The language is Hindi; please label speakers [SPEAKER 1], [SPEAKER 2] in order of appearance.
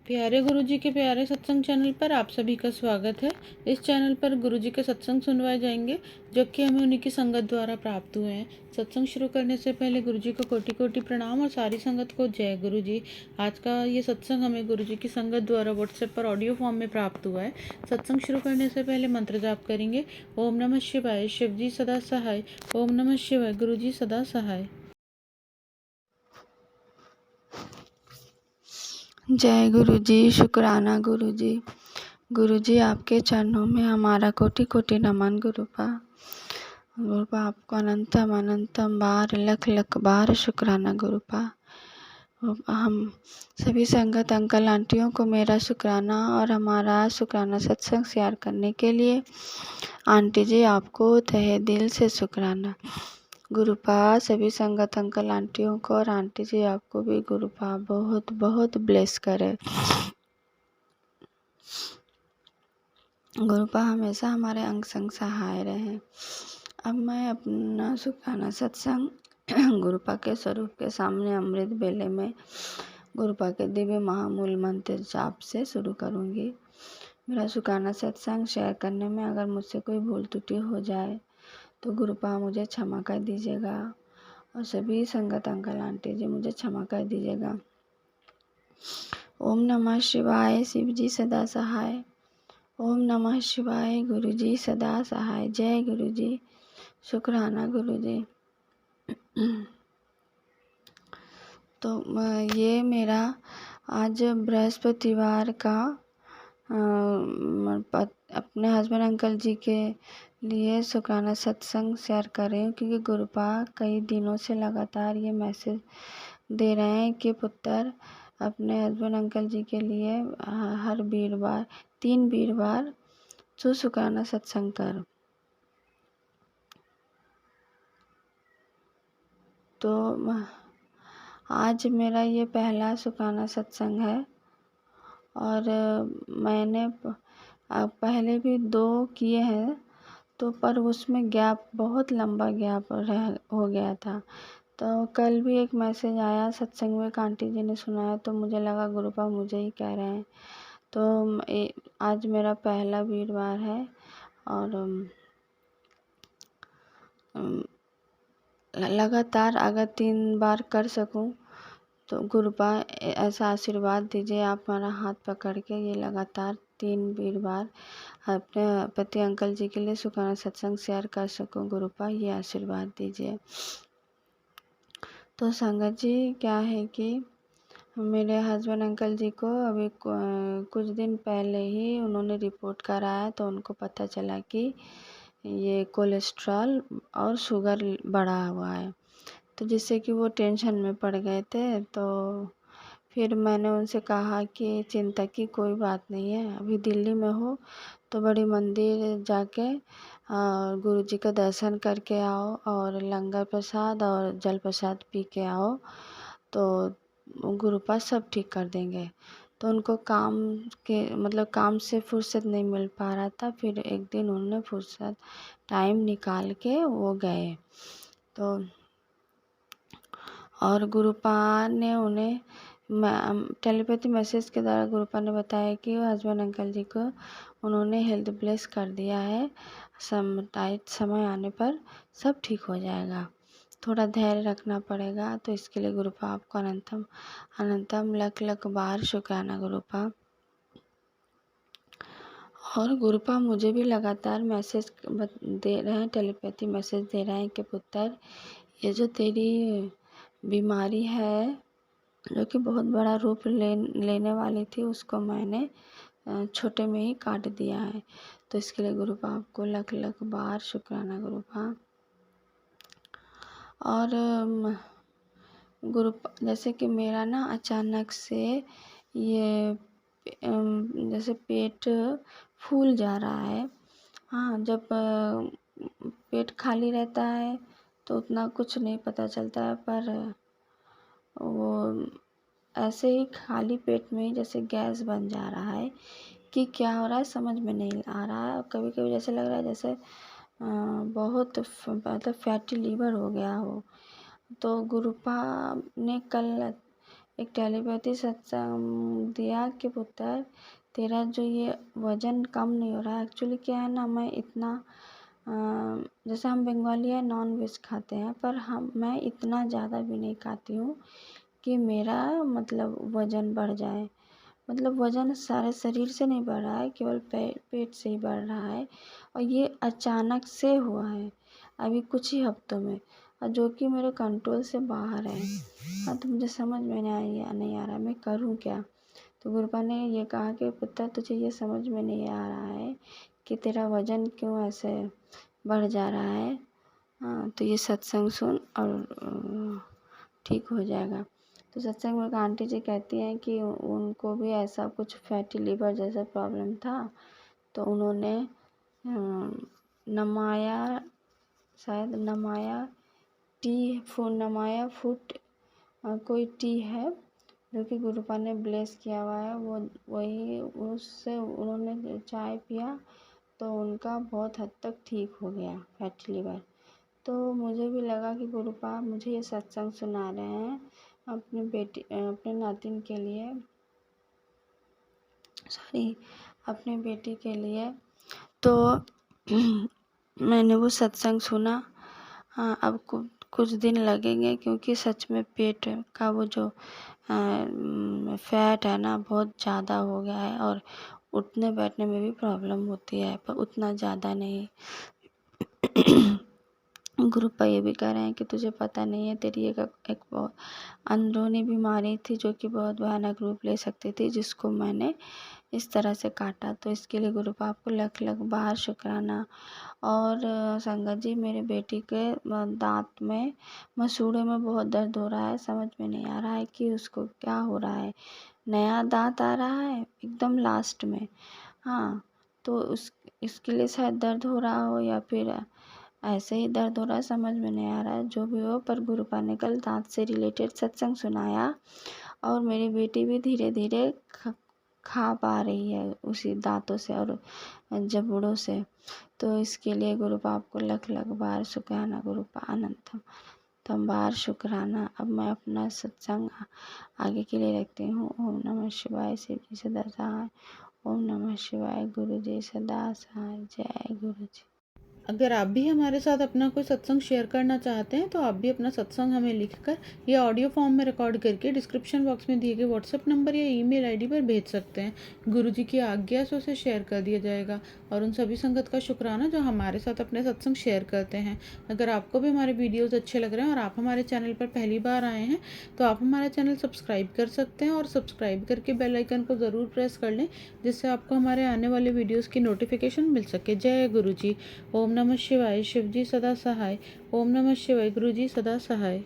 [SPEAKER 1] प्यारे गुरुजी के प्यारे सत्संग चैनल पर आप सभी का स्वागत है। इस चैनल पर गुरुजी के सत्संग सुनवाए जाएंगे जो कि हमें उन्हीं की संगत द्वारा प्राप्त हुए हैं। सत्संग शुरू करने से पहले गुरुजी को कोटि कोटि प्रणाम और सारी संगत को जय गुरुजी। आज का ये सत्संग हमें गुरुजी की संगत द्वारा व्हाट्सएप पर ऑडियो फॉर्म में प्राप्त हुआ है। सत्संग शुरू करने से पहले मंत्र जाप करेंगे। ओम नमः शिवाय, शिवजी सदा सहाय। ओम नमः शिवाय, गुरुजी सदा सहाय।
[SPEAKER 2] जय गुरुजी। शुक्राना गुरुजी। गुरुजी आपके चरणों में हमारा कोटि कोटि नमन गुरुपा। गुरुपा आपको अनंतम अनंतम बार लख लख बार शुक्राना गुरुपा। हम सभी संगत अंकल आंटियों को मेरा शुक्राना और हमारा शुक्राना सत्संग शेयर करने के लिए आंटी जी आपको तहे दिल से शुक्राना गुरुपा। सभी संगत अंकल आंटियों को और आंटी जी आपको भी गुरुपा बहुत बहुत ब्लेस करे। गुरुपा हमेशा हमारे अंग संग सहाय रहे। अब मैं अपना शुक्राना सत्संग गुरुपा के स्वरूप के सामने अमृत बेले में गुरुपा के दिव्य महामूल मंत्र जाप से शुरू करूंगी। मेरा शुक्राना सत्संग शेयर करने में अगर मुझसे कोई भूल त्रुटि हो जाए तो गुरुपा मुझे क्षमा कर दीजिएगा और सभी संगत अंकल आंटी जी मुझे क्षमा कर दीजिएगा। ओम नमः शिवाय, शिवजी सदा सहाय। ओम नमः शिवाय, गुरुजी सदा सहाय। जय गुरुजी। शुक्राना गुरुजी। तो ये मेरा आज बृहस्पतिवार का अपने हस्बैंड अंकल जी के लिए शुक्राना सत्संग शेयर कर रही हूँ, क्योंकि गुरुपा कई दिनों से लगातार ये मैसेज दे रहे हैं कि पुत्र अपने हस्बैंड अंकल जी के लिए हर वीरवार 3 वीरवार तो शुक्राना सत्संग कर। तो आज मेरा ये पहला शुक्राना सत्संग है और मैंने पहले भी 2 किए हैं तो पर उसमें गैप बहुत लंबा गैप हो गया था। तो कल भी एक मैसेज आया सत्संग में, आंटी जी ने सुनाया तो मुझे लगा गुरुपा मुझे ही कह रहे हैं। तो आज मेरा पहला वीरवार है और लगातार अगर 3 बार कर सकूं तो गुरुपा ऐसा आशीर्वाद दीजिए आप हमारा हाथ पकड़ के ये लगातार 3 वीरवार अपने पति अंकल जी के लिए शुक्राना सत्संग शेयर कर सकूं। गुरुपा ये आशीर्वाद दीजिए। तो संगत जी क्या है कि मेरे हस्बैंड अंकल जी को अभी कुछ दिन पहले ही उन्होंने रिपोर्ट कराया तो उनको पता चला कि ये कोलेस्ट्रॉल और शुगर बढ़ा हुआ है, तो जिससे कि वो टेंशन में पड़ गए थे। तो फिर मैंने उनसे कहा कि चिंता की कोई बात नहीं है, अभी दिल्ली में हो तो बड़ी मंदिर जाके गुरु जी का दर्शन करके आओ और लंगर प्रसाद और जल प्रसाद पी के आओ तो गुरुपा सब ठीक कर देंगे। तो उनको काम से फुर्सत नहीं मिल पा रहा था। फिर एक दिन उन्होंने फुर्सत टाइम निकाल के वो गए तो और गुरुपा ने उन्हें टेलीपैथी मैसेज के द्वारा गुरुपा ने बताया कि हस्बैंड अंकल जी को उन्होंने हेल्थ ब्लेस कर दिया है, समय आने पर सब ठीक हो जाएगा, थोड़ा धैर्य रखना पड़ेगा। तो इसके लिए गुरुपा आपको अनंतम अनंतम लख लख बार शुक्राना गुरुपा। और गुरुपा मुझे भी लगातार मैसेज दे रहे हैं, टेलीपैथी मैसेज दे रहे हैं कि पुत्र ये जो तेरी बीमारी है जो कि बहुत बड़ा रूप लेने वाली थी उसको मैंने छोटे में ही काट दिया है। तो इसके लिए गुरुपा आपको लख लख बार शुक्राना गुरुपा। और गुरुपा जैसे कि मेरा ना अचानक से ये जैसे पेट फूल जा रहा है। हाँ, जब पेट खाली रहता है तो उतना कुछ नहीं पता चलता है, पर वो ऐसे ही खाली पेट में जैसे गैस बन जा रहा है कि क्या हो रहा है समझ में नहीं आ रहा है। कभी कभी जैसे लग रहा है जैसे बहुत मतलब फैटी लीवर हो गया हो। तो गुरुपा ने कल एक टेलीपैथी सत्संग दिया कि पुत्र तेरा जो ये वज़न कम नहीं हो रहा है। एक्चुअली क्या है ना, मैं इतना जैसे हम बंगाली है नॉन वेज खाते हैं, पर मैं इतना ज़्यादा भी नहीं खाती हूँ कि मेरा मतलब वज़न बढ़ जाए। मतलब वज़न सारे शरीर से नहीं बढ़ रहा है, केवल पेट से ही बढ़ रहा है, और ये अचानक से हुआ है अभी कुछ ही हफ्तों में, और जो कि मेरे कंट्रोल से बाहर है। हाँ, तो मुझे समझ में नहीं आ रहा मैं करूँ क्या। तो गुरुपा ने ये कहा कि पुत्र तुझे ये समझ में नहीं आ रहा है कि तेरा वज़न क्यों ऐसे बढ़ जा रहा है। हाँ, तो ये सत्संग सुन और ठीक हो जाएगा। तो सत्संग में एक आंटी जी कहती हैं कि उनको भी ऐसा कुछ फैटी लिवर जैसा प्रॉब्लम था, तो उन्होंने नमाया, शायद नमाया फूट कोई टी है जो कि गुरुपा ने ब्लेस किया हुआ है, वो वही उससे उन्होंने चाय पिया तो उनका बहुत हद तक ठीक हो गया फैटी लिवर। तो मुझे भी लगा कि गुरुपा मुझे ये सत्संग सुना रहे हैं अपने नातिन के लिए, अपने बेटी के लिए। तो मैंने वो सत्संग सुना। हाँ, अब कुछ दिन लगेंगे क्योंकि सच में पेट का वो जो फैट है ना बहुत ज़्यादा हो गया है, और उठने बैठने में भी प्रॉब्लम होती है, पर उतना ज़्यादा नहीं। गुरुपा ये भी कह रहे हैं कि तुझे पता नहीं है, तेरी एक बहुत अंदरूनी बीमारी थी जो कि बहुत भयानक रूप ले सकती थी, जिसको मैंने इस तरह से काटा। तो इसके लिए गुरुपा आपको लख बार शुक्राना। और संगत जी, मेरे बेटी के दांत में मसूड़े में बहुत दर्द हो रहा है, समझ में नहीं आ रहा है कि उसको क्या हो रहा है। नया दांत आ रहा है एकदम लास्ट में। हाँ, तो इसके लिए शायद दर्द हो रहा हो या फिर ऐसे ही दर्द हो रहा है, समझ में नहीं आ रहा है। जो भी हो, पर गुरुपा ने कल दांत से रिलेटेड सत्संग सुनाया, और मेरी बेटी भी धीरे धीरे खा पा रही है उसी दांतों से और जबड़ों से। तो इसके लिए गुरुपा आपको लख बार शुक्राना। गुरुपा अनंतम तम बार शुक्राना। अब मैं अपना सत्संग आगे के लिए रखती हूँ। ओम नमः शिवाय। शिव जी सदा सहाय। ओम नमः शिवाय। गुरु जी सदा सहाय। जय गुरु जी।
[SPEAKER 1] अगर आप भी हमारे साथ अपना कोई सत्संग शेयर करना चाहते हैं तो आप भी अपना सत्संग हमें लिखकर या ऑडियो फॉर्म में रिकॉर्ड करके डिस्क्रिप्शन बॉक्स में दिए गए व्हाट्सएप नंबर या ईमेल आईडी पर भेज सकते हैं। गुरुजी की आज्ञा से उसे शेयर कर दिया जाएगा। और उन सभी संगत का शुक्राना जो हमारे साथ अपने सत्संग शेयर करते हैं। अगर आपको भी हमारे वीडियोज़ अच्छे लग रहे हैं और आप हमारे चैनल पर पहली बार आए हैं तो आप हमारा चैनल सब्सक्राइब कर सकते हैं, और सब्सक्राइब करके बेल आइकन को ज़रूर प्रेस कर लें, जिससे आपको हमारे आने वाले वीडियोज़ की नोटिफिकेशन मिल सके। जय गुरु जी। ओम नमः शिवाय। शिव जी सदा सहाय। ओम नमः शिवाय। गुरु जी सदा सहाय।